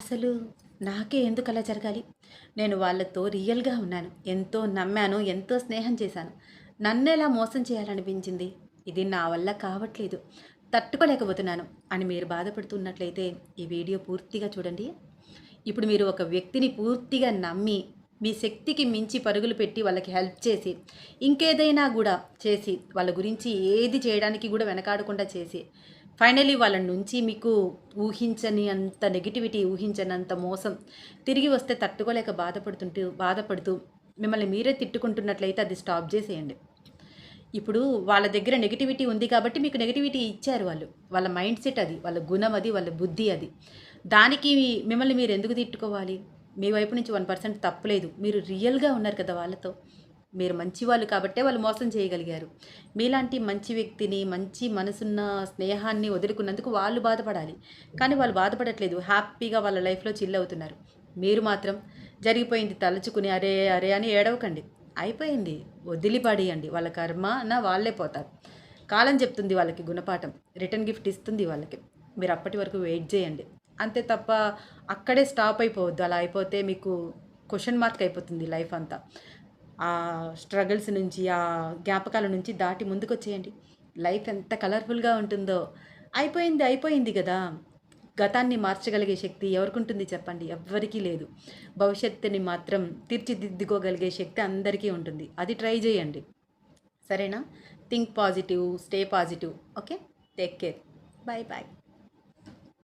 అసలు నాకే ఎందుకు అలా జరగాలి? నేను వాళ్ళతో రియల్‌గా ఉన్నాను. ఎంతో నమ్మాను, ఎంతో స్నేహం చేశాను. నన్నెలా మోసం చేయాలనిపించింది? ఇది నా వల్ల కావట్లేదు. తట్టుకోలేకపోతున్నాను అని మీరు బాధపడుతున్నట్లయితే ఈ వీడియో పూర్తిగా చూడండి. ఇప్పుడు మీరు ఒక వ్యక్తిని పూర్తిగా నమ్మి, మీ శక్తికి మించి పరుగులు పెట్టి వాళ్ళకి హెల్ప్ చేసి, ఇంకేదైనా గూడా చేసి, వాళ్ళ గురించి ఏది చేయడానికి గూడా వెనకాడకుండా చేసి, ఫైనల్లీ వాళ్ళ నుంచి మీకు ఊహించని అంత నెగటివిటీ, ఊహించనంత మోసం తిరిగి వస్తే తట్టుకోలేక బాధపడుతూ మిమ్మల్ని మీరే తిట్టుకుంటున్నట్లయితే అది స్టాప్ చేసేయండి. ఇప్పుడు వాళ్ళ దగ్గర నెగటివిటీ ఉంది కాబట్టి మీకు నెగటివిటీ ఇచ్చారు వాళ్ళు. వాళ్ళ మైండ్ సెట్ అది. వాళ్ళ గుణం అది. వాళ్ళ బుద్ధి అది. దానికి మిమ్మల్ని మీరు ఎందుకు తిట్టుకోవాలి? మీ వైపు నుంచి 1% తప్పులేదు. మీరు రియల్‌గా ఉన్నారు కదా వాళ్ళతో. మీరు మంచివాళ్ళు కాబట్టే వాళ్ళు మోసం చేయగలిగారు. మీలాంటి మంచి వ్యక్తిని, మంచి మనసున్న స్నేహాన్ని వదులుకున్నందుకు వాళ్ళు బాధపడాలి. కానీ వాళ్ళు బాధపడట్లేదు. హ్యాపీగా వాళ్ళ లైఫ్‌లో చిల్ అవుతున్నారు. మీరు మాత్రం జరిగిపోయింది తలుచుకుని అరే! అరే! అని ఏడవకండి. అయిపోయింది. వదిలిపడేయండి. వాళ్ళ కర్మన వాళ్ళే పోతారు. కాలం చెప్తుంది వాళ్ళకి గుణపాఠం. రిటర్న్ గిఫ్ట్ ఇస్తుంది వాళ్ళకి. మీరు అప్పటి వరకు వెయిట్ చేయండి. అంతే తప్ప అక్కడే స్టాప్ అయిపోవద్దు. అలా అయిపోతే మీకు క్వెషన్ మార్క్ అయిపోతుంది లైఫ్ అంతా. ఆ స్ట్రగుల్స్ నుంచి, ఆ జ్ఞాపకాల నుంచి దాటి ముందుకొచ్చేయండి. లైఫ్ ఎంత కలర్‌ఫుల్‌గా ఉంటుందో. అయిపోయింది, అయిపోయింది గదా! గతాన్ని మార్చగలిగే శక్తి ఎవరికుంటుంది చెప్పండి? ఎవ్వరికీ లేదు. భవిష్యత్తుని మాత్రం తీర్చిదిద్దుకోగలిగే శక్తి అందరికీ ఉంటుంది. అది ట్రై జేయండి. సరేనా? Think positive, stay positive. Okay? Take care. Bye bye.